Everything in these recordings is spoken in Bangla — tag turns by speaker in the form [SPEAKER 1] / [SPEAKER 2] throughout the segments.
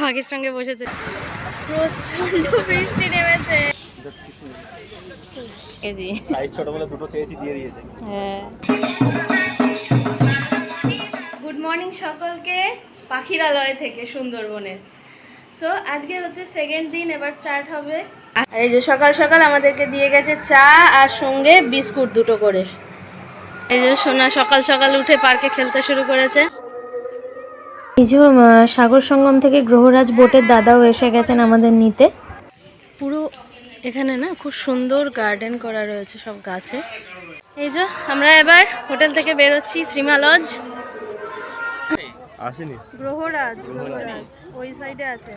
[SPEAKER 1] ভাগের সঙ্গে বসেছে। প্রচন্ড বৃষ্টি নেমেছে।
[SPEAKER 2] সাইজ ছোট বলে দুটো চেয়েছি, দিয়ে দিয়েছে।
[SPEAKER 1] হ্যাঁ। গুড মর্নিং সকলকে পাখিরালয় থেকে সুন্দরবনে। সো আজকে হচ্ছে সেকেন্ড দিন, এবার স্টার্ট হবে। আর এই যে সকাল সকাল আমাদেরকে দিয়ে গেছে চা আর সঙ্গে বিস্কুট দুটো করে। এই যে সোনা সকাল সকাল উঠে পার্কে খেলতে শুরু করেছে। এই যে সাগর সঙ্গম থেকে গ্রহরাজ বোটের দাদাও এসে গেছেন আমাদের নিতে। পুরো এখানে না খুব সুন্দর গার্ডেন করা রয়েছে সব গাছে। এই যে আমরা এবার হোটেল থেকে বেরোচ্ছি, শ্রীমা লজ।
[SPEAKER 2] আসেনি
[SPEAKER 1] গ্রহরাজ ওই সাইডে আছে।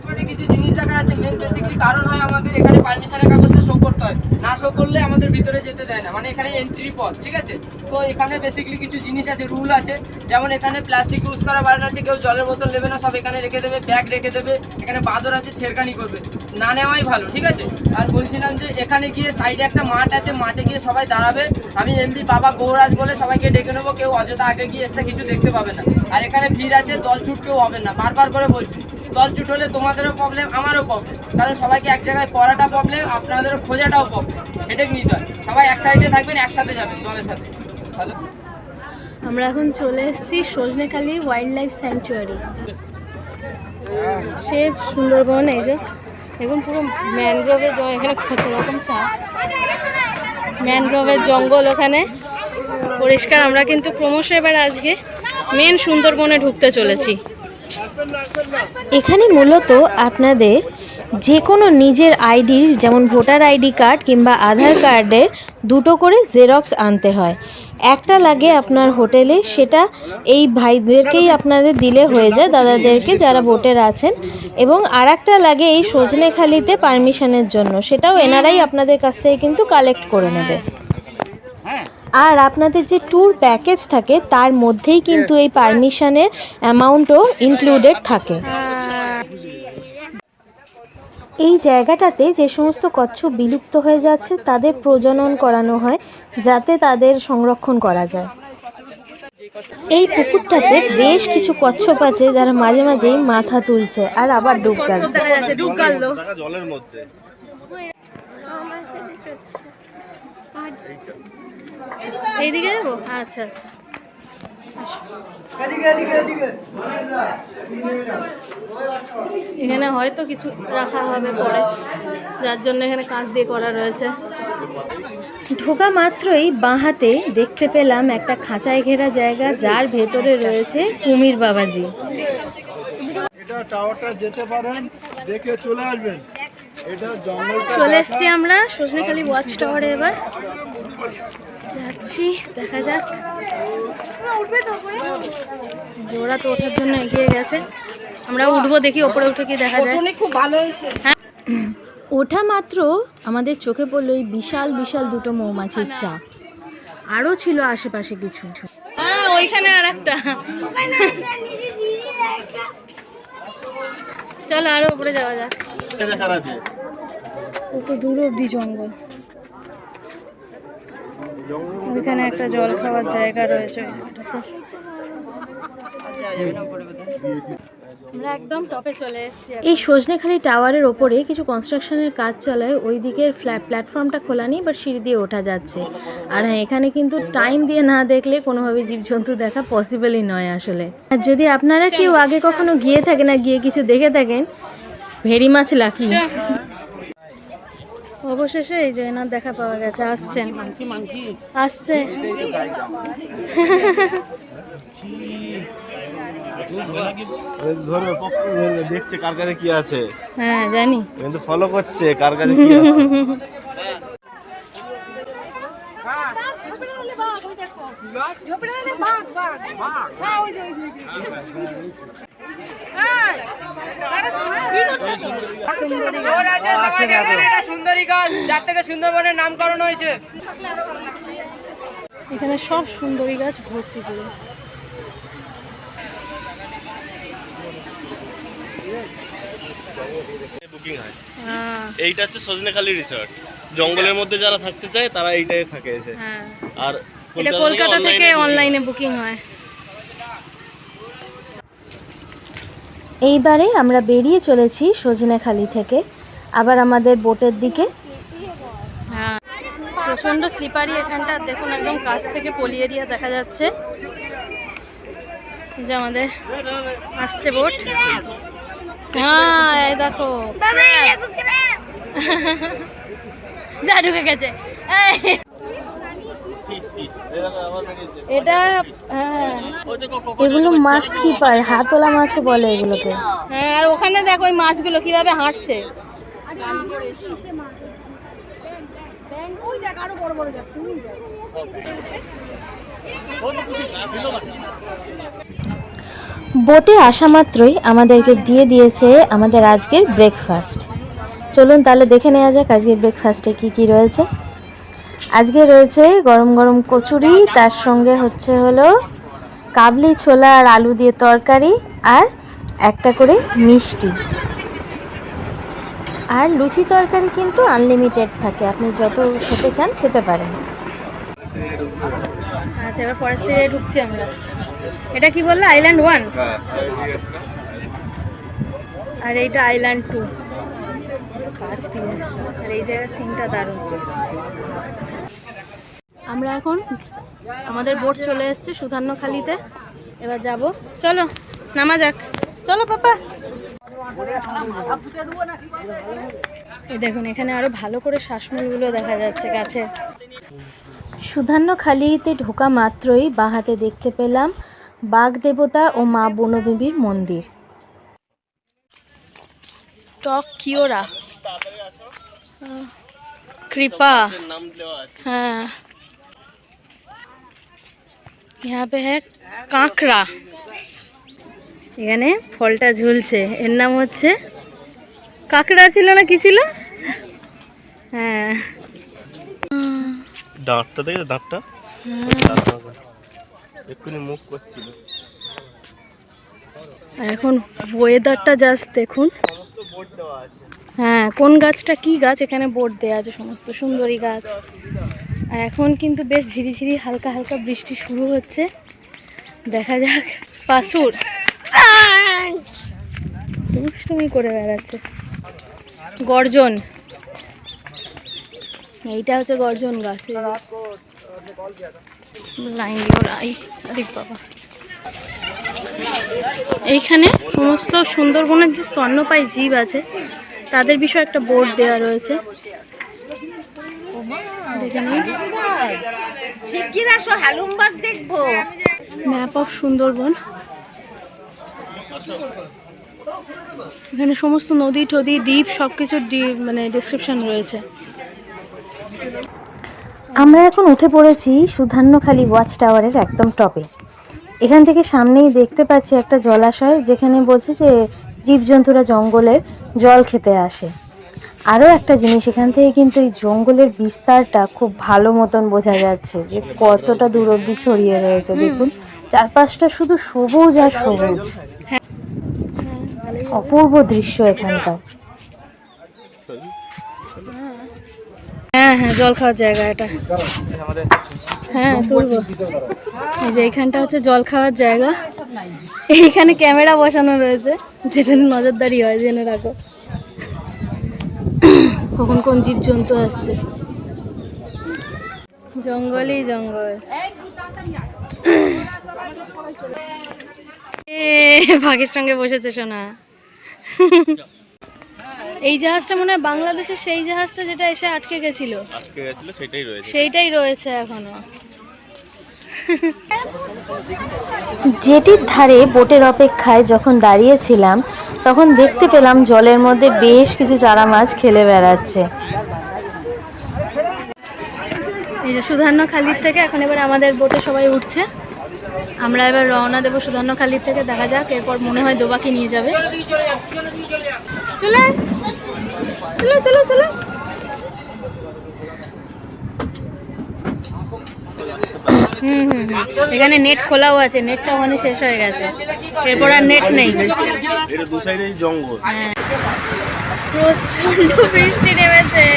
[SPEAKER 3] মানে কিছু জিনিস জায়গা আছে, মেন বেসিক্যালি কারণ হয় আমাদের এখানে পারমিশনের কাগজটা শো করতে হয়, না শো করলে আমাদের ভিতরে যেতে দেয় না, মানে এখানে এন্ট্রি পথ, ঠিক আছে। তো এখানে বেসিক্যালি কিছু জিনিস আছে, রুল আছে, যেমন এখানে প্লাস্টিক ইউজ করা বারণ আছে, কেউ জলের বোতল নেবে না, সব এখানে রেখে দেবে, ব্যাগ রেখে দেবে, এখানে বাঁদর আছে, ছেড়খানি করবে, না নেওয়াই ভালো, ঠিক আছে। আর বলছিলাম যে এখানে গিয়ে সাইডে একটা মাঠ আছে, মাঠে গিয়ে সবাই দাঁড়াবে, আমি এমডি বাবা গৌরাজ বলে সবাইকে ডেকে নেবো, কেউ অযথা আগে গিয়ে এসে কিছু দেখতে পাবে না। আর এখানে ভিড় আছে, দল ছুট কেউ হবে না, বারবার করে বলছি, দল ছুট হলে তোমাদেরও প্রবলেম, আমারও প্রবলেম, কারণ সবাইকে এক জায়গায় করাটা প্রবলেম, আপনাদেরও খোঁজাটাও প্রবলেম, হেডেক নিতে হয়। সবাই এক সাইডে থাকবেন, একসাথে যাবেন দলের সাথে। ভালো।
[SPEAKER 1] আমরা এখন চলে এসেছি সজনেখালি ওয়াইল্ড লাইফ স্যাংচুয়ারি। সে সুন্দরবন। এই যে দেখুন পুরো ম্যানগ্রোভের, এখানে কত রকম চা, ম্যানগ্রোভের জঙ্গল ওখানে পরিষ্কার। আমরা কিন্তু ক্রমশ এবার আজকে মেন সুন্দরবনে ঢুকতে চলেছি। এখানে মূলত আপনাদের যে কোনো নিজের আইডি, যেমন ভোটার আইডি কার্ড কিংবা আধার কার্ডের দুটো করে জেরক্স আনতে হয়। একটা লাগে আপনার হোটেলে, সেটা এই ভাইদেরকেই আপনাদের দিলে হয়ে যায়, দাদাদেরকে যারা ভোটার আছেন। এবং আর একটা লাগে এই সজনেখালিতে পারমিশনের জন্য, সেটাও এনারাই আপনাদের কাছ থেকে কিন্তু কালেক্ট করে নেবে। আর আপনাদের যে ট্যুর প্যাকেজ থাকে তার মধ্যেই কিন্তু এই পারমিশনের অ্যামাউন্টও ইনক্লুডেড থাকে। এই জায়গাটাতে যে সমস্ত কচ্ছপ বিলুপ্ত হয়ে যাচ্ছে তাদের প্রজনন করানো হয়, যাতে তাদের সংরক্ষণ করা যায়। এই পুকুরটাতে বেশ কিছু কচ্ছপ আছে যারা মাঝে মাঝেই মাথা তুলছে আর আবার ডুব গাচ্ছে।
[SPEAKER 2] জলের মধ্যে
[SPEAKER 1] এইদিকে যাবো? আচ্ছা আচ্ছা। এখানে হয়তো কিছু রাখা হবে পরে, যার জন্য এখানে কাঁচ দিয়ে করা রয়েছে। ঢোকা মাত্রই বাঁ হাতে দেখতে পেলাম একটা খাঁচায় ঘেরা জায়গা, যার ভেতরে রয়েছে কুমির বাবাজি। চলে এসছি আমরা সজনেখালি ওয়াচ টাওয়ারে, এবার যাচ্ছি, দেখা যাক। ওরা তো ওঠার জন্য এগিয়ে গেছে, আমরা উঠবো, দেখি ওপরে উঠে কি দেখা যায়। হ্যাঁ, ওঠা মাত্র আমাদের চোখে পড়লো এই বিশাল বিশাল দুটো মৌমাছির চা। আরও ছিল আশেপাশে কিছু। হ্যাঁ, ওইখানে আর একটা। চলো আরো উপরে যাওয়া যাক। কত দূর অব্দি জঙ্গল। ওইখানে একটা জল খাওয়ার জায়গা রয়েছে। আমরা একদম টপে চলে এসেছি। এই সজনেখালি টাওয়ারের ওপরে কিছু কনস্ট্রাকশনের কাজ চলায় ওই দিকের প্ল্যাটফর্মটা খোলা নেই, বাট সিঁড়ি দিয়ে ওঠা যাচ্ছে। আর হ্যাঁ, এখানে কিন্তু টাইম দিয়ে না দেখলে কোনোভাবে জীবজন্তু দেখা পসিবলই নয় আসলে। আর যদি আপনারা কেউ আগে কখনো গিয়ে থাকেন আর গিয়ে কিছু দেখে থাকেন, ভেরি মাছ লাকি। অবশেষে এই যে এনার দেখা পাওয়া গেছে, আসছেন, আসছে।
[SPEAKER 2] দেখছে কার কাছে কি আছে।
[SPEAKER 1] হ্যাঁ জানি,
[SPEAKER 2] কিন্তু ফলো করছে কার কাছে কি আছে।
[SPEAKER 3] সুন্দরী গাছ, যার থেকে সুন্দরবনের নামকরণ হয়েছে।
[SPEAKER 1] এখানে সব সুন্দরী গাছ ভর্তি করে।
[SPEAKER 2] বুকিং হয়। এইটা হচ্ছে সজনেখালি রিসর্ট। জঙ্গলের মধ্যে যারা থাকতে চায় তারা এইটাই থাকে এসে। আর এটা কলকাতা থেকে অনলাইনে বুকিং হয়।
[SPEAKER 1] এইবারে আমরা বেরিয়ে চলেছি সজনেখালি থেকে আবার আমাদের বোটের দিকে। হ্যাঁ, প্রচণ্ড স্লিপারি এখানটা, দেখুন একদম কাছ থেকে পলি এরিয়া দেখা যাচ্ছে। যে আমাদের আসছে বোট। হ্যাঁ এই দেখো যা ঢুকে গেছে। এটা হ্যাঁ, এগুলো মাছ স্কিপার, হাতওলা মাছও বলে এগুলোকে। হ্যাঁ, আর ওখানে দেখো ওই মাছগুলো কিভাবে হাঁটছে। বোটে আসা মাত্রই আমাদেরকে দিয়ে দিয়েছে আমাদের আজকের ব্রেকফাস্ট। চলুন তাহলে দেখে নেওয়া যাক আজকের ব্রেকফাস্টে কি কি রয়েছে। আজকে রয়েছে গরম গরম কচুরি, তার সঙ্গে হলো কাবলি ছোলা আর আলু দিয়ে তরকারি, আর একটা করে মিষ্টি। আর লুচি তরকারি কিন্তু আনলিমিটেড থাকে, আপনি যত খেতে চান খেতে পারেন। আচ্ছা, এবার ফরেস্ট এরিয়ায় ঢুকছি আমরা। এটা কি বললো, আইল্যান্ড 1 আর এইটা আইল্যান্ড 2। আর এই জায়গার সিনটা দারুণ। আমরা এখন আমাদের বোট চলে এসেছে সুধান্যখালিতে, এবার যাব। চলো নামা যাক, চলো পাপা। এই দেখুন এখানে আরো ভালো করে শ্বাসমূলগুলো দেখা যাচ্ছে গাছে। সুধান্যখালিতে ঢোকা মাত্রই বাঁহাতে দেখতে পেলাম বাঘ দেবতা ও মা বনবিবির মন্দির। टॉक कियोरा कृपा। हाँ, यहाँ पे है কাঁকড়া। এখানে ফলটা ঝুলছে, এর নাম হচ্ছে কাঁকড়া ছিল না কি ছিল? হ্যাঁ,
[SPEAKER 2] দাঁতটা দেখে, দাঁতটা এক্ষুনি মুখ করছিল।
[SPEAKER 1] আর এখন ওয়েদারটা জাস্ট দেখুন। হ্যাঁ, কোন গাছটা কি গাছ এখানে বোর্ড দেওয়া আছে, সমস্ত সুন্দরী গাছ। আর এখন কিন্তু বেশ ঝিরিঝিরি হালকা হালকা বৃষ্টি শুরু হচ্ছে। দেখা যাক। পাশুর দুষ্টুমি করে বেড়াচ্ছে। গর্জন, এইটা হচ্ছে গর্জন গাছ। লাইন দিয়ে রাই, আরে বাবা। এইখানে সমস্ত সুন্দরবনের যে স্তন্যপায়ী জীব আছে তাদের বিষয়ে একটা বোর্ড দেওয়া রয়েছে। Map of Sundarban. এখানে সমস্ত নদী টদী দ্বীপ সবকিছুর মানে ডেসক্রিপশন রয়েছে। আমরা এখন উঠে পড়েছি সুধান্যখালি ওয়াচ টাওয়ারের একদম টপে। এখান থেকে সামনেই দেখতে পাচ্ছি একটা জলাশয়, যেখানে বলছে যে জীবজন্তুরা জঙ্গলের জল খেতে আসে। আরও একটা জিনিস, এখান থেকে কিন্তু এই জঙ্গলের বিস্তারটা খুব ভালো মতন বোঝা যাচ্ছে, যে কতটা দূর অবধি ছড়িয়ে রয়েছে। দেখুন চারপাশটা শুধু সবুজ আর সবুজ, অপূর্ব দৃশ্য এখানকার। হ্যাঁ হ্যাঁ, জল খাওয়ার জায়গা এটা। হ্যাঁ তুলবো। এই যে এইখানটা হচ্ছে জল খাওয়ার জায়গা। এইখানে ক্যামেরা বসানো রয়েছে, যেটা নজরদারি হয়, জেনে রাখো কখন কোন জীবজন্তু আসছে। জঙ্গলই জঙ্গল। ভাগের সঙ্গে বসেছে সোনা। এই জাহাজটা মনে হয় বাংলাদেশের সেই জাহাজটা যেটা এসে আটকে গেছিল, সেইটাই রয়েছে এখনো। জেটির ধারে বোটের অপেক্ষায় যখন দাঁড়িয়েছিলাম, তখন দেখতে পেলাম জলের মধ্যে বেশ কিছু চারা মাছ খেলে বেড়াচ্ছে। এই যে সুধান্যখালির থেকে এখন এবার আমাদের বোটে সবাই উঠছে। আমরা এবার রওনা দেবো সুধান্যখালির থেকে। দেখা যাক, এরপর মনে হয় দোবাকে নিয়ে যাবে। চলে চলো চলো চলো। এখানে নেট খোলাও আছে, নেটটা ওখানে শেষ হয়ে গেছে, এরপর আর নেট নেই। প্রচন্ড বৃষ্টি নেমেছে,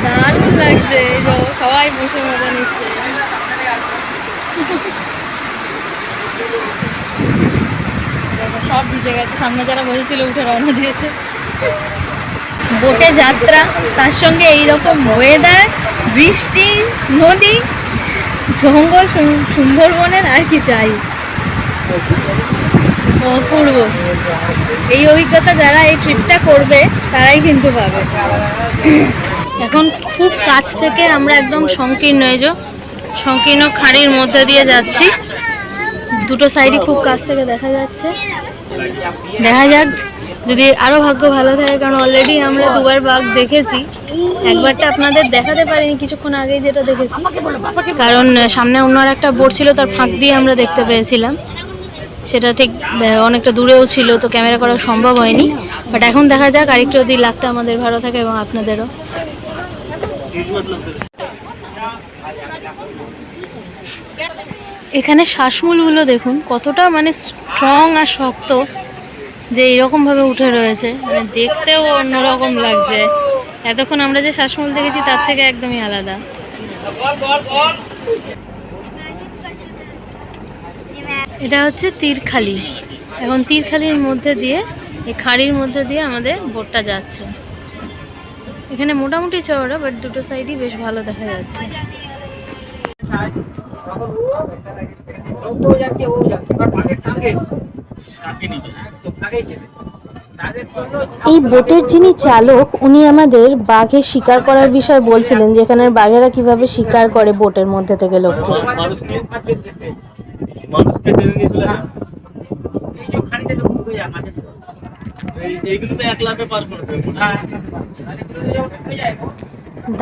[SPEAKER 1] দারুণ লাগছে। সবাই বসে মজা নিচ্ছে। সব ভিজে গেছে, সামনে যারা বসেছিল উঠে রওনা দিয়েছে। বোটে যাত্রা, তার সঙ্গে এইরকম ওয়েদার, বৃষ্টি, নদী, জঙ্গল, সুন্দরবনের আর কি চাই। অপূর্ব। এই অভিজ্ঞতা যারা এই ট্রিপটা করবে তারাই কিন্তু পাবে। এখন খুব কাছ থেকে আমরা একদম সংকীর্ণ খাড়ির মধ্যে দিয়ে যাচ্ছি। দুটো সাইডই খুব কাছ থেকে দেখা যাচ্ছে। দেখা যাক যদি আরো ভাগ্য ভালো থাকে, কারণ অলরেডি আমরা দুবার বাঘ দেখেছি। একবারটা আপনাদের দেখাতে পারিনি কিছুক্ষণ আগেই যেটা দেখেছি, কারণ সামনে অন্য আর একটা বোট ছিল, তার ফাঁক দিয়ে আমরা দেখতে পেয়েছিলাম। সেটা ঠিক অনেকটা দূরেও ছিল, তো ক্যামেরা করা সম্ভব হয়নি। বাট এখন দেখা যাক আরেকটু যদি লাকটা আমাদের ভালো থাকে এবং আপনাদেরও। এখানে শ্বাসমূলগুলো দেখুন কতটা মানে স্ট্রং আর শক্ত, যে এরকমভাবে উঠে রয়েছে, মানে দেখতেও অন্যরকম লাগছে। এতক্ষণ আমরা যে শ্বাসমূল দেখেছি তার থেকে একদমই আলাদা। এটা হচ্ছে তীরখালি। এখন তীরখালির মধ্যে দিয়ে, এই খাড়ির মধ্যে দিয়ে আমাদের বোটটা যাচ্ছে। এখানে মোটামুটি চওড়া, বাট দুটো সাইডই বেশ ভালো দেখা যাচ্ছে।
[SPEAKER 4] এই বোটের যিনি চালক, উনি আমাদের বাঘের শিকার করার বিষয় বলছিলেন, যেখানে বাঘেরা কিভাবে শিকার করে বোটের মধ্যে থেকে লোককে।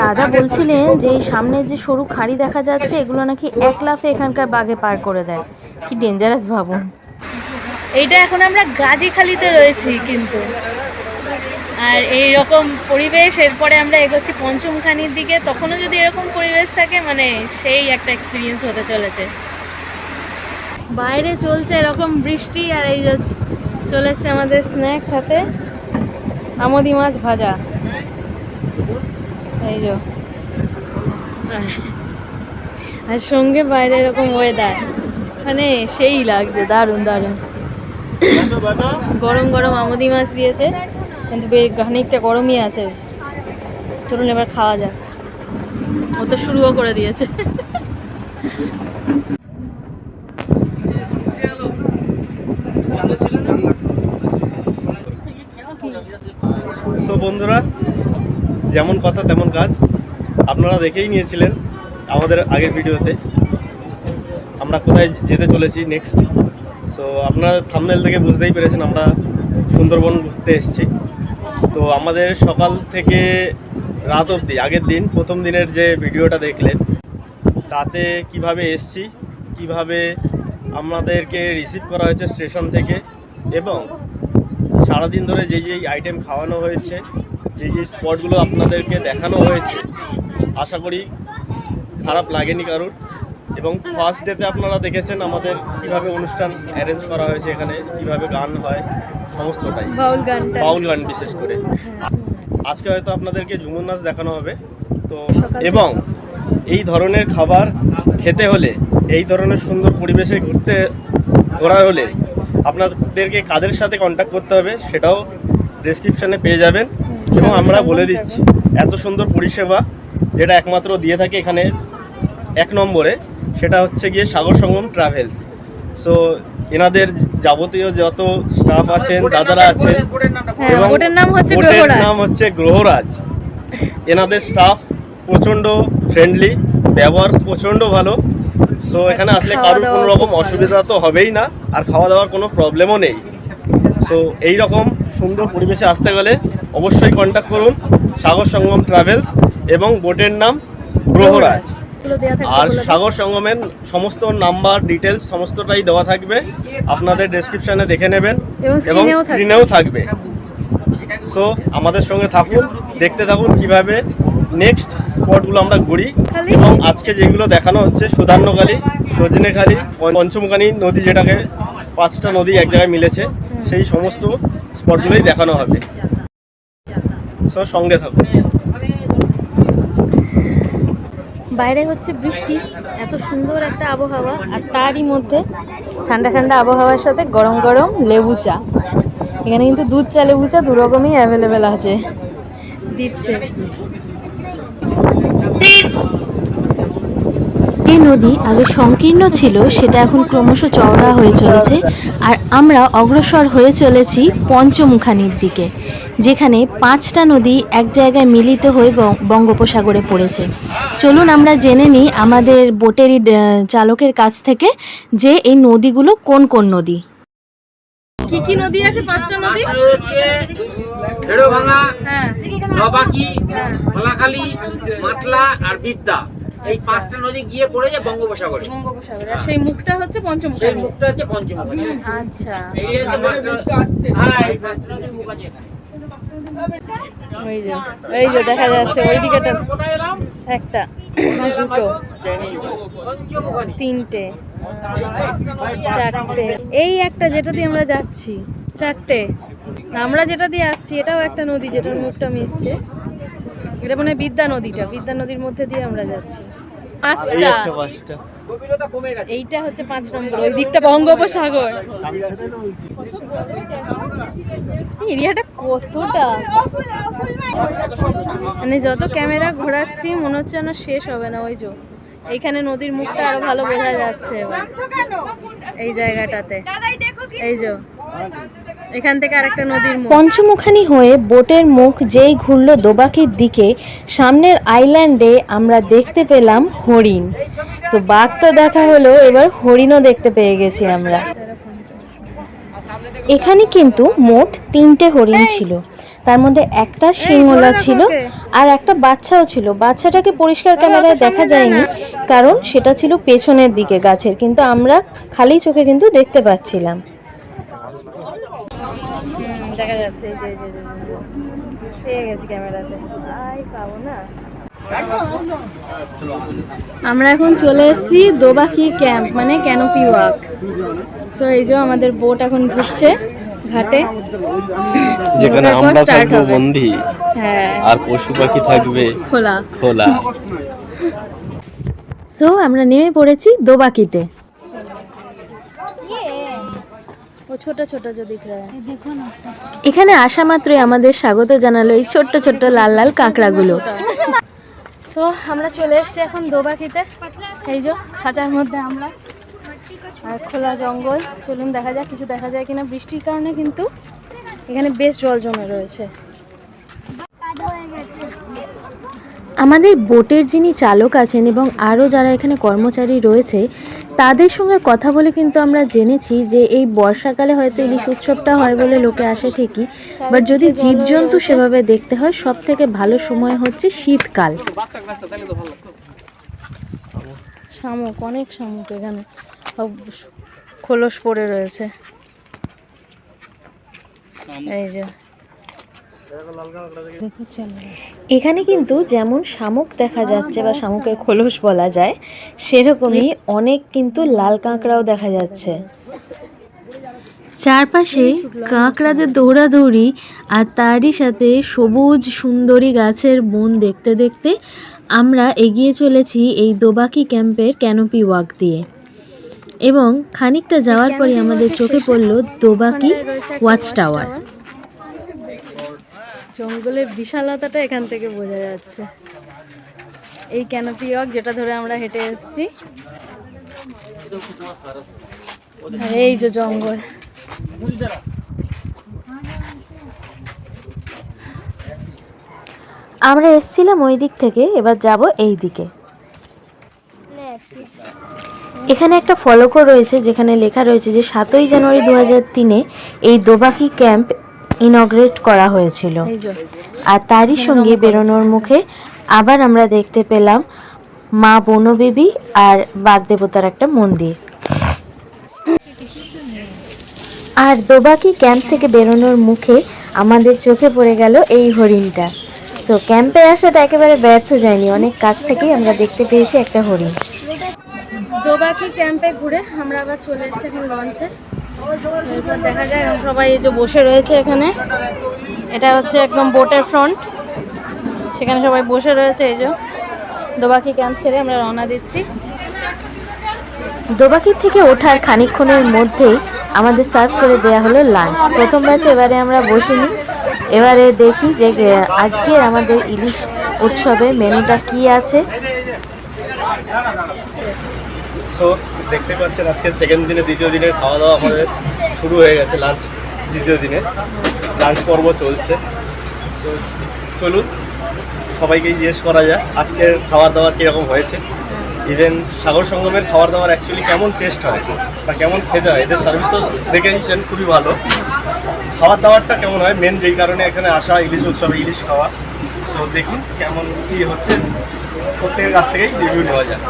[SPEAKER 4] দাদা বলছিলেন যে এই সামনে যে সরু খাড়ি দেখা যাচ্ছে, এগুলো নাকি 1 লাফে এখানকার বাঘে পার করে দেয়। কি ডেঞ্জারাস ভাবুন।
[SPEAKER 1] এইটা এখন আমরা গাজীখালিতে রয়েছি কিন্তু, আর এইরকম পরিবেশ। এরপরে আমরা এগোচ্ছি পঞ্চমখানির দিকে, তখনও যদি এরকম পরিবেশ থাকে, মানে সেই একটা এক্সপিরিয়েন্স হতে চলেছে। বাইরে চলছে এরকম বৃষ্টি, আর এই যে চলে এসছে আমাদের স্ন্যাক্স হাতে, আমোদি মাছ ভাজা। এই যে, আর সঙ্গে বাইরে এরকম ওয়েদার, মানে সেই লাগছে, দারুণ দারুণ। গরম গরম আমোদি মাছ দিয়েছে, কিন্তু খানিকটা গরমই আছে। চলুন এবার খাওয়া যাক। ও তো শুরুও করে দিয়েছে।
[SPEAKER 2] সো বন্ধুরা, যেমন কথা তেমন কাজ। আপনারা দেখেই নিয়েছিলেন আমাদের আগের ভিডিওতে আমরা কোথায় যেতে চলেছি নেক্সট। সো আপনারা থাম্বনেল থেকে বুঝতেই পেরেছেন আমরা সুন্দরবন ঘুরতে এসেছি। তো আমাদের সকাল থেকে রাত অবধি, আগের দিন প্রথম দিনের যে ভিডিওটা দেখলেন, তাতে কিভাবে এসেছি, কিভাবে আমাদেরকে রিসিভ করা হয়েছে স্টেশন থেকে, এবং সারাদিন ধরে যেই যেই আইটেম খাওয়ানো হয়েছে, যেই যেই স্পটগুলো আপনাদেরকে দেখানো হয়েছে, আশা করি খারাপ লাগেনি কারোর। এবং ফার্স্ট ডেতে আপনারা দেখেছেন আমাদের কিভাবে অনুষ্ঠান অ্যারেঞ্জ করা হয়েছে, এখানে কিভাবে গান হয়, সমস্তটাই বাউল গান বিশেষ করে। আজকে হয়তো আপনাদেরকে ঝুমুর নাচ দেখানো হবে। তো এবং এই ধরনের খাবার খেতে হলে, এই ধরনের সুন্দর পরিবেশে ঘোরা হলে আপনাদেরকে কাদের সাথে কন্ট্যাক্ট করতে হবে সেটাও ডেসক্রিপশানে পেয়ে যাবেন। এবং আমরা বলে দিচ্ছি, এত সুন্দর পরিষেবা যেটা একমাত্র দিয়ে থাকে এখানে 1 নম্বরে, সেটা হচ্ছে গিয়ে সাগর সঙ্গম ট্রাভেলস। সো এনাদের যাবতীয় যত স্টাফ আছেন, দাদারা আছেন, এবং বোটের নাম হচ্ছে গ্রহরাজ। এনাদের স্টাফ প্রচণ্ড ফ্রেন্ডলি, ব্যবহার প্রচণ্ড ভালো। সো এখানে আসলে কারোর কোনো রকম অসুবিধা তো হবেই না, আর খাওয়া দাওয়ার কোনো প্রবলেমও নেই। সো এই রকম সুন্দর পরিবেশে আসতে গেলে অবশ্যই কন্ট্যাক্ট করুন সাগর সঙ্গম ট্রাভেলস, এবং বোটের নাম গ্রহরাজ। আর সাগর সঙ্গমের সমস্ত নাম্বার, ডিটেলস সমস্তটাই দেওয়া থাকবে, আপনাদের ডেসক্রিপশানে দেখে নেবেন, এবং স্ক্রিনেও থাকবে। সো আমাদের সঙ্গে থাকুন, দেখতে থাকুন কিভাবে নেক্সট স্পটগুলো আমরা ঘুরি। এবং আজকে যেগুলো দেখানো হচ্ছে, সুধার্ণখালি, সজনেখালি, পঞ্চমখানি নদী, যেটাকে 5টা নদী এক জায়গায় মিলেছে, সেই সমস্ত স্পটগুলোই দেখানো হবে। সো সঙ্গে থাকুন।
[SPEAKER 1] বাইরে হচ্ছে বৃষ্টি, এত সুন্দর একটা আবহাওয়া, আর তারই মধ্যে
[SPEAKER 4] ঠান্ডা ঠান্ডা আবহাওয়ার সাথে গরম গরম লেবু চা। এখানে কিন্তু দুধ চা লেবু চা দু রকমই অ্যাভেলেবেল আছে, দিচ্ছে। এই নদী আগে সংকীর্ণ ছিল, সেটা এখন ক্রমশ চওড়া হয়ে চলেছে। আর আমরা অগ্রসর হয়ে চলেছি পঞ্চমুখানির দিকে, যেখানে 5টা নদী এক জায়গায় মিলিত হয়ে বঙ্গোপসাগরে পড়েছে। চলুন আমরা জেনে নিই আমাদের বোটের চালকের কাছ থেকে যে এই নদীগুলো কোন কোন নদী।
[SPEAKER 1] কি কি নদী আছে? 5টা নদী।
[SPEAKER 5] ঢেড়োভাঙা,
[SPEAKER 1] হ্যাঁ,
[SPEAKER 5] নবাকি,
[SPEAKER 1] হ্যাঁ,
[SPEAKER 5] খোলাখালী, মাতলা আর বিদ্যা, এই 5টা নদী গিয়ে পড়েছে বঙ্গোপসাগরে।
[SPEAKER 1] বঙ্গোপসাগর। আর সেই মুখটা হচ্ছে
[SPEAKER 5] সেই
[SPEAKER 1] পঞ্চমুখানি।
[SPEAKER 5] মুখটা হচ্ছে পঞ্চমুখী।
[SPEAKER 1] আচ্ছা,
[SPEAKER 5] এই হচ্ছে হ্যাঁ, এই 5টা নদীর মুখ আছে এখানে।
[SPEAKER 1] এই যে দেখা যাচ্ছে ওই দিকেটা
[SPEAKER 5] কোথায় এলাম?
[SPEAKER 1] একটা, দুটো,
[SPEAKER 5] পঞ্চমুখানি।
[SPEAKER 1] 3টে, 4টে। এই একটা যেটা দিয়ে আমরা যাচ্ছি, 4টে। আমরা যেটা দিয়ে আসছি এটাও একটা নদী, যেটার মুখটা মিশছে। এটা মনে হয় বিদ্যা নদীটা, বিদ্যা নদীর মধ্যে দিয়ে আমরা যাচ্ছি। 5টা।
[SPEAKER 5] গভীরতা কমে গেছে।
[SPEAKER 1] এইটা হচ্ছে 5 নম্বর, ওই দিকটা বঙ্গোপসাগর। এরিয়াটা কতটা, মানে যত ক্যামেরা ঘোরাচ্ছি মনে হচ্ছে যেন শেষ হবে না। ওই যে এইখানে নদীর মুখটা আরো ভালো বোঝা যাচ্ছে এবার এই জায়গাটাতে। এই যে এখান থেকে আরেকটা নদীর মুখ।
[SPEAKER 4] পঞ্চমুখানি হয়ে বোটের মুখ যেই ঘুরলো দোবাকির দিকে, সামনের আইল্যান্ডে আমরা দেখতে পেলাম হরিণ। তো বাঘ তো দেখা হলো, এবার হরিণও দেখতে পেয়ে গেছি আমরা। এখানে কিন্তু মোট 3টে হরিণ ছিল, তার মধ্যে একটা সিংওলা ছিল আর একটা বাচ্চাও ছিল। বাচ্চাটাকে পরিষ্কার ক্যামেরায় দেখা যায়নি, কারণ সেটা ছিল পেছনের দিকে গাছের, কিন্তু আমরা খালি চোখে কিন্তু দেখতে পাচ্ছিলাম।
[SPEAKER 1] দেখা যাচ্ছে এই যে পেয়ে গেছি ক্যামেরাতে। আই পাবো না। আমরা এখন চলে এসেছি দোবাকি ক্যাম্প, মানে ক্যানোপি ওয়াক। সো এই যে আমাদের বোট এখন ঢুকছে ঘাটে,
[SPEAKER 2] যেখানে
[SPEAKER 1] ঢোকার পর
[SPEAKER 2] আমরা
[SPEAKER 1] start
[SPEAKER 2] থাকবো
[SPEAKER 1] হবে।
[SPEAKER 2] বন্দি
[SPEAKER 1] হ্যাঁ,
[SPEAKER 2] আর পশু পাখি থাকবে
[SPEAKER 1] খোলা।
[SPEAKER 2] খোলা।
[SPEAKER 4] সো আমরা নেমে পড়েছি দোবাকিতে।
[SPEAKER 1] ও ছোট ছোট जो दिख रहा है।
[SPEAKER 4] এখানে আসা মাত্রই আমাদের স্বাগত জানালো এই ছোট্ট ছোট্ট লাল লাল কাঁকড়াগুলো।
[SPEAKER 1] সো আমরা চলে এসেছি এখন দোবাকিতে। এই যে খাঁচার মধ্যে আমরা, আর খোলা জঙ্গল। চলুন দেখা যাক কিছু দেখা যায় কিনা। বৃষ্টির কারণে কিন্তু এখানে বেশ জল জমে রয়েছে।
[SPEAKER 4] আমাদের বোটের যিনি চালক আছেন এবং আরও যারা এখানে কর্মচারী রয়েছে, তাদের সঙ্গে কথা বলে কিন্তু আমরা জেনেছি যে এই বর্ষাকালে হয়তো ইলিশ উৎসবটা হয় বলে লোকে আসে ঠিকই, বাট যদি জীবজন্তু সেভাবে দেখতে হয় সব থেকে ভালো সময় হচ্ছে শীতকাল।
[SPEAKER 1] শামুক, অনেক শামুক এখানে সব খোলস পড়ে রয়েছে। এই যে
[SPEAKER 4] এখানে কিন্তু যেমন শামুক দেখা যাচ্ছে বা শামুকের খোলস বলা যায়, সেরকমই অনেক কিন্তু লাল কাঁকড়াও দেখা যাচ্ছে। চারপাশে কাঁকড়াদের দৌড়াদৌড়ি আর তারই সাথে সবুজ সুন্দরী গাছের বন দেখতে দেখতে আমরা এগিয়ে চলেছি এই দোবাকি ক্যাম্পের ক্যানোপি ওয়াক দিয়ে। এবং খানিকটা যাওয়ার পরে আমাদের চোখে পড়ল দোবাকি ওয়াচ টাওয়ার।
[SPEAKER 1] জঙ্গলের বিশালতাটা এখান থেকে বোঝা যাচ্ছে। এই ক্যানোপি ওয়াক যেটা ধরে আমরা হেঁটে এসেছি, আর এই যে জঙ্গল।
[SPEAKER 4] আমরা এসছিলাম ওই দিক থেকে, এবার যাব এই দিকে। এখানে একটা ফলকও রয়েছে যেখানে লেখা রয়েছে যে 7ই জানুয়ারি 2003-এ এই দোবাকি ক্যাম্প ইনগ্রেট করা হয়েছিল।
[SPEAKER 1] এই যে
[SPEAKER 4] আর তারই সঙ্গে বেরোনোর মুখে আবার আমরা দেখতে পেলাম মা বনবেবী আর বাঘ দেবতার একটা মন্দির। আর দোবাকি ক্যাম্প থেকে বেরোনোর মুখে আমাদের চোখে পড়ে গেল এই হরিণটা। সো ক্যাম্পে আসাটা একেবারে ব্যর্থ যায়নি, অনেক কাছ থেকেই আমরা দেখতে পেয়েছি একটা হরিণ।
[SPEAKER 1] দোবাকি ক্যাম্পে ঘুরে আমরা আবার চলে এসেছি এখন লঞ্চে। এরপর দেখা যায় এখন সবাই এই যে বসে রয়েছে এখানে। এটা হচ্ছে একদম বোটের ফ্রন্ট, সেখানে সবাই বসে রয়েছে। এই যে দোবাকি ক্যাম্প ছেড়ে আমরা রওনা দিচ্ছি।
[SPEAKER 4] দোবাকির থেকে ওঠার খানিকক্ষণের মধ্যেই আমাদের সার্ভ করে দেয়া হলো লাঞ্চ। প্রথম ব্যাচে এবারে আমরা বসিনি, এবারে দেখি যে আজকের আমাদের ইলিশ উৎসবের মেনুটা কি আছে।
[SPEAKER 2] তো দেখতে পাচ্ছেন আজকে সেকেন্ড দিনে, দ্বিতীয় দিনের খাওয়া দাওয়া আমাদের শুরু হয়ে গেছে। লাঞ্চ দ্বিতীয় দিনে লাঞ্চ পর্ব চলছে। তো চলুন সবাইকেই জিজ্ঞেস করা যায় আজকের খাবার দাবার কীরকম হয়েছে। ইভেন সাগর সঙ্গমের খাবার দাবার অ্যাকচুয়ালি কেমন টেস্ট হয় বা কেমন খেতে হয়, এদের সার্ভিস তো দেখেছেন খুবই ভালো। খাবার দাবারটা কেমন হয়, মেন যেই কারণে এখানে আসা ইলিশ উৎসবে ইলিশ খাওয়া। তো দেখুন কেমন কী হচ্ছে, প্রত্যেকের কাছ থেকেই রিভিউ নেওয়া যায়।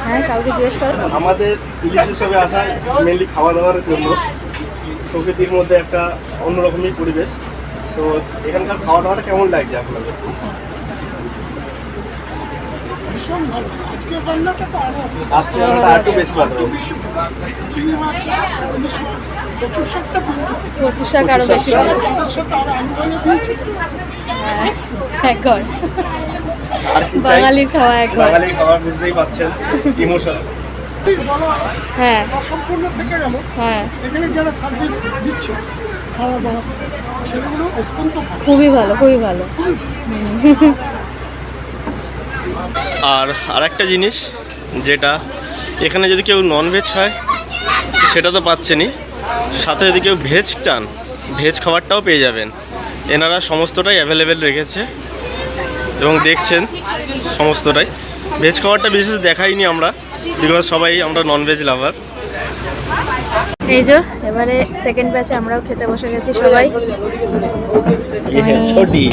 [SPEAKER 1] হ্যাঁ, কাউকে জিজ্ঞেস করো।
[SPEAKER 2] আমাদের ইলিশ উৎসবে আসা মেনলি খাওয়া দাওয়ার জন্য। প্রকৃতির মধ্যে একটা অন্যরকমই পরিবেশ। তো এখানকার খাওয়া দাওয়াটা কেমন লাগছে আপনাদের? আজকে রান্নাটা একটু বেশি ভালো।
[SPEAKER 1] কচু শাক আরো বেশি ভালো। একঘর
[SPEAKER 2] আর কি চাই?
[SPEAKER 1] বাঙালির খাওয়া একঘর।
[SPEAKER 2] বাঙালির খাবার বুঝতেই পারছেন, ইমোশন।
[SPEAKER 1] হ্যাঁ
[SPEAKER 6] সম্পূর্ণ থেকে গেল।
[SPEAKER 1] হ্যাঁ,
[SPEAKER 6] এখানে যারা সার্ভিস দিচ্ছে খাওয়া দাওয়া সেগুলো অত্যন্ত ভালো।
[SPEAKER 1] খুবই ভালো, খুবই ভালো।
[SPEAKER 2] আর আরেকটা জিনিস যেটা এখানে যদি কেউ ননভেজ খায় সেটা তো পাচ্ছেনই, সাথে যদি কেউ ভেজ চান ভেজ খাবারটাও পেয়ে যাবেন। এনারা সমস্তটাই অ্যাভেলেবেল রেখেছে এবং দেখছেন সমস্তটাই। ভেজ খাবারটা বিশেষ দেখাইনি আমরা, বিকজ সবাই আমরা ননভেজ লাভার।
[SPEAKER 1] এই যে এবারে সেকেন্ড ব্যাচে আমরাও খেতে বসে গেছি সবাই।
[SPEAKER 2] ছোটি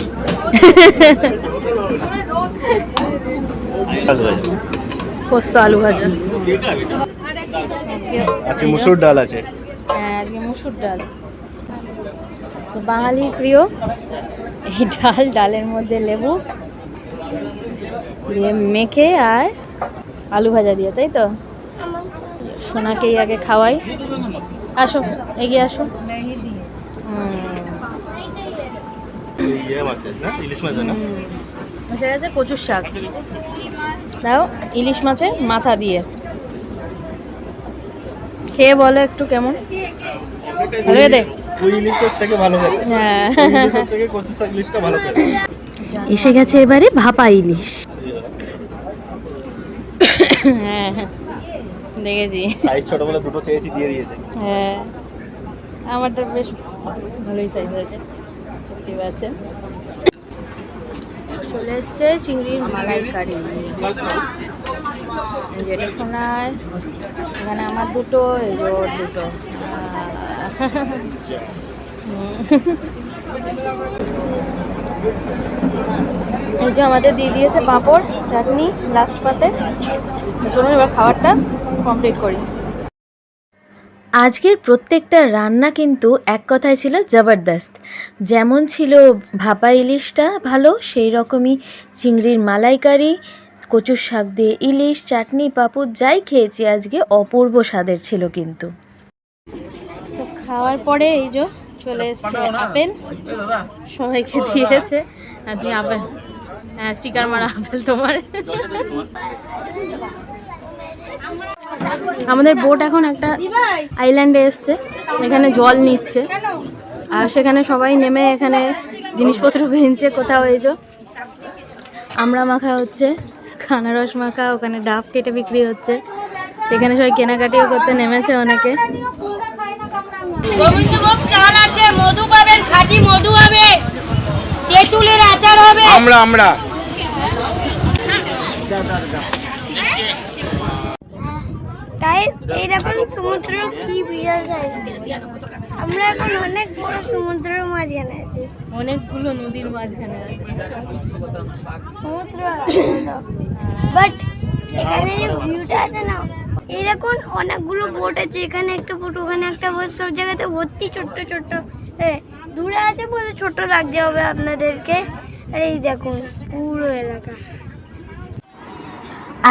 [SPEAKER 1] পোস্ত আলু ভাজা,
[SPEAKER 2] আচ্ছা মুসুর ডাল আছে।
[SPEAKER 1] হ্যাঁ আজকে মুসুর ডাল, তো বাঙালির প্রিয় এই ডাল। ডালের মধ্যে লেবু দিয়ে মেখে আর আলু ভাজা দিয়ে, তাই তো? সোনাকেই আগে খাওয়াই। আসো, এগিয়ে আসো।
[SPEAKER 2] ইলিশ মাছ না,
[SPEAKER 1] বসে গেছে কচুর শাক, দাও ইলিশ মাছের মাথা দিয়ে। খেয়ে বলো একটু কেমন। ভালো দে।
[SPEAKER 2] ওই ইলিশের থেকে ভালো হয়।
[SPEAKER 1] হ্যাঁ,
[SPEAKER 2] ইলিশের থেকে কচু শাক ইলিশটা ভালো করে।
[SPEAKER 4] এসে গেছে এবারে ভাপা ইলিশ।
[SPEAKER 1] হ্যাঁ দেখেছি।
[SPEAKER 2] সাইজ ছোট বলে দুটো চেয়েছি, দিয়ে দিয়েছে।
[SPEAKER 1] হ্যাঁ, আমারটা বেশ ভালোই সাইজ আছে, ঠিক আছে। চলে এসছে চিংড়ির মালাইকারি, যেটা সোনার, এখানে আমার দুটো, এই যে ওর দুটো। এই যে আমাদের দিয়ে দিয়েছে পাঁপড় চাটনি লাস্ট পাতে। চলুন এবার খাবারটা কমপ্লিট করি।
[SPEAKER 4] আজকের প্রত্যেকটা রান্না কিন্তু এক কথায় ছিল জবরদস্ত। যেমন ছিল ভাপা ইলিশটা ভালো, সেই রকমই চিংড়ির মালাইকারি, কচুর শাক দিয়ে ইলিশ, চাটনি, পাঁপড় যাই খেয়েছি আজকে অপূর্ব স্বাদের ছিল কিন্তু।
[SPEAKER 1] সব খাওয়ার পরে এই যে চলে এসছে আপেল, সবাইকে দিয়েছে। আর তুমি আপেল, হ্যাঁ স্টিকার মারা আপেল তোমার। আমাদের বোট এখন একটা আইল্যান্ডে এসছে, এখানে জল নিচ্ছে আর সেখানে সবাই নেমে এখানে জিনিসপত্র কিনছে। কোথাও এই যে আমড়া মাখা হচ্ছে, আনারস মাখা, ওখানে ডাব কেটে বিক্রি হচ্ছে। এখানে সবাই কেনাকাটিও করতে নেমেছে অনেকে।
[SPEAKER 7] গোবিন্দভোগ চাল আছে, মধু পাবেন, খাঁটি মধু হবে, তেঁতুলের আচার হবে।
[SPEAKER 5] আমরা
[SPEAKER 8] তাই এইরকম সমুদ্র কি বিরাট জায়গা। আমরা এখন অনেক বড় সমুদ্রের মাঝখানে আছি,
[SPEAKER 1] অনেকগুলো নদীর মাঝখানে আছে
[SPEAKER 8] সমুদ্র বাট এখানে যে ভিউটা আছে না, এইরকম অনেকগুলো বোট আছে, এখানে একটা বোট, ওখানে একটা বোট, সব জায়গাতে ভর্তি ছোট্ট ছোট্ট। দূরে আছে বলে ছোট লাগছে হবে আপনাদেরকে, আর এই দেখুন পুরো এলাকা।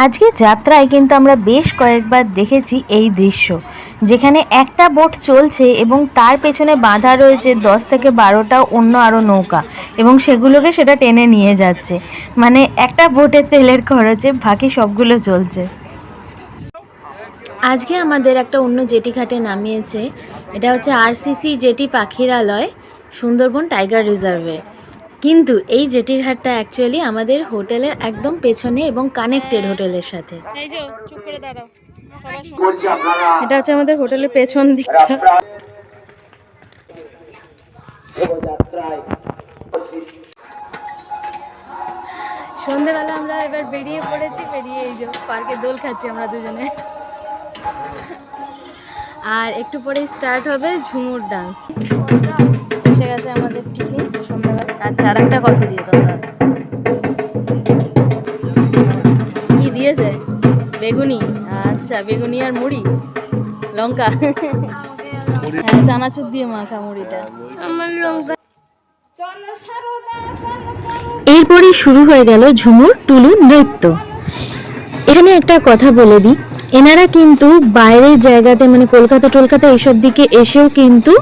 [SPEAKER 4] আজকে যাত্রায় কিন্তু আমরা বেশ কয়েকবার দেখেছি এই দৃশ্য, যেখানে একটা বোট চলছে এবং তার পেছনে বাঁধা রয়েছে 10 থেকে 12টা অন্য আরও নৌকা, এবং সেগুলোকে সেটা টেনে নিয়ে যাচ্ছে। মানে একটা বোটের তেলের খরচে বাকি সবগুলো চলছে। আজকে আমাদের একটা অন্য জেটি ঘাটে নামিয়েছে। এটা হচ্ছে আরসিসি জেটি পাখিরালয় সুন্দরবন টাইগার রিজার্ভে। কিন্তু এই জেটি ঘাটটা অ্যাকচুয়ালি আমাদের হোটেলের একদম পেছনে এবং কানেক্টেড হোটেলের সাথে।
[SPEAKER 1] এই যে চুপ করে দাঁড়াও। এটা হচ্ছে আমাদের হোটেলের পেছন দিকটা। সন্ধ্যেবেলা আমরা এবার বেরিয়ে পড়েছি, বেরিয়ে এই যে পার্কে দোল খাচ্ছি আমরা দুজনে। আর একটু পরেই স্টার্ট হবে ঝুমুর ডান্স। এসে গেছে আমাদের টিফিন সন্ধ্যাবেলা। আচ্ছা, আর একটা কফি দিয়ে দাও। কি দিয়েছে? বেগুনি। আচ্ছা, বেগুনি আর মুড়ি, লঙ্কা। হ্যাঁ, চানাচুর দিয়ে মাখা মুড়িটা।
[SPEAKER 8] আমার লঙ্কা
[SPEAKER 4] এরপরই শুরু হয়ে গেল ঝুমুর টুলু নৃত্য। এখানে একটা কথা বলে দিই, এনারা কিন্তু বাইরের জায়গাতে মানে কলকাতা এইসব দিকে এসেও কিন্তু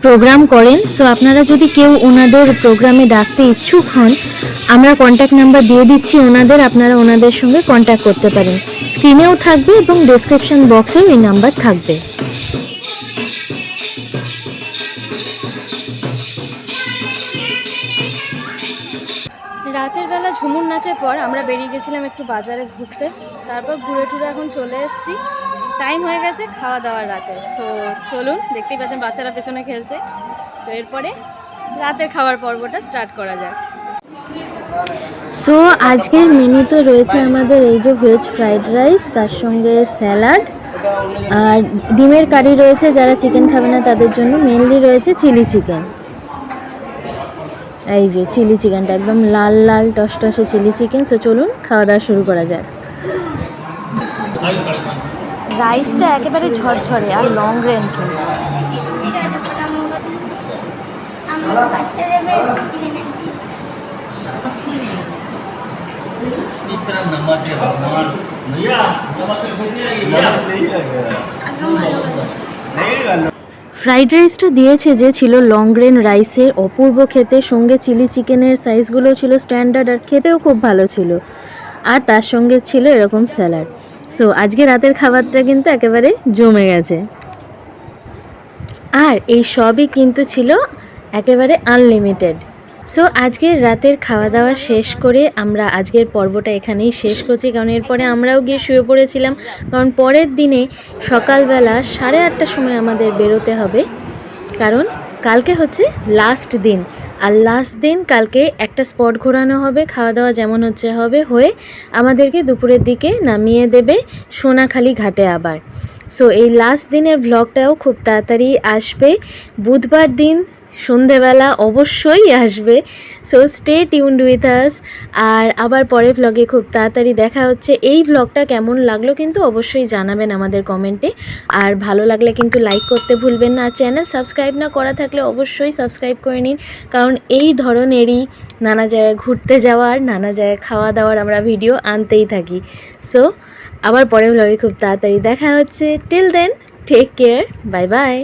[SPEAKER 4] প্রোগ্রাম করেন। সো আপনারা যদি কেউ ওনাদের প্রোগ্রামে ডাকতে ইচ্ছুক হন, আমরা কন্ট্যাক্ট নাম্বার দিয়ে দিচ্ছি ওনাদের, আপনারা ওনাদের সঙ্গে কন্ট্যাক্ট করতে পারেন। স্ক্রিনেও থাকবে এবং ডেসক্রিপশন বক্সেও এই নাম্বার থাকবে।
[SPEAKER 1] রাতের বেলা ঝুমুর নাচের পর আমরা বেরিয়ে গেছিলাম একটু বাজারে ঘুরতে। তারপর ঘুরে টুরে এখন চলে এসেছি, টাইম হয়ে গেছে খাওয়া দাওয়ার রাতে। সো চলুন, দেখতেই পাচ্ছেন বাচ্চারা পেছনে খেলছে। তো এরপরে রাতের খাওয়ার পর্বটা স্টার্ট করা যায়।
[SPEAKER 4] সো আজকের মেনুতে রয়েছে আমাদের এই যে ভেজ ফ্রাইড রাইস, তার সঙ্গে স্যালাড আর ডিমের কারি রয়েছে। যারা চিকেন খাবে না তাদের জন্য মেনলি রয়েছে চিলি চিকেন। এই যে চিলি চিকেনটা একদম লাল লাল টসটসে চিলি চিকেন। সো চলুন খাওয়া দাওয়া শুরু করা যাক। রাইসটা একেবারে ঝরঝরে আর লং গ্রেন কিন্তু। ফ্রাইড রাইসটা দিয়েছে যে ছিল লং গ্রেন রাইসের, অপূর্ব খেতে। সঙ্গে চিলি চিকেনের সাইজগুলো ছিল স্ট্যান্ডার্ড আর খেতেও খুব ভালো ছিল। আর তার সঙ্গে ছিল এরকম স্যালাড। সো আজকে রাতের খাবারটা কিন্তু একেবারে জমে গেছে। আর এই সবই কিন্তু ছিল একেবারে আনলিমিটেড। সো আজকের রাতের খাওয়া দাওয়া শেষ করে আমরা আজকের পর্বটা এখানেই শেষ করছি, কারণ এরপরে আমরাও গিয়ে শুয়ে পড়েছিলাম। কারণ পরের দিনে সকালবেলা 8:30টার সময় আমাদের বেরোতে হবে, কারণ কালকে হচ্ছে লাস্ট দিন। আর লাস্ট দিন কালকে একটা স্পট ঘোরানো হবে, খাওয়া দাওয়া যেমন হচ্ছে হবে, হয়ে আমাদেরকে দুপুরের দিকে নামিয়ে দেবে সোনাখালি ঘাটে আবার। সো এই লাস্ট দিনের ভ্লগটাও খুব তাড়াতাড়ি আসবে, বুধবার দিন সন্ধেবেলা অবশ্যই আসবে। So stay tuned with us. আর আবার পরে ভ্লগে খুব তাড়াতাড়ি দেখা হচ্ছে। এই ভ্লগটা কেমন লাগলো কিন্তু অবশ্যই জানাবেন আমাদের কমেন্টে। আর ভালো লাগলে কিন্তু লাইক করতে ভুলবেন না। চ্যানেল সাবস্ক্রাইব না করা থাকলে অবশ্যই সাবস্ক্রাইব করে নিন, কারণ এই ধরনেরই নানা জায়গায় ঘুরতে যাওয়ার, নানা জায়গায় খাওয়া দাওয়ার আমরা ভিডিও আনতেই থাকি। সো আবার পরে ভ্লগে খুব তাড়াতাড়ি দেখা হচ্ছে। Till then take care, bye by.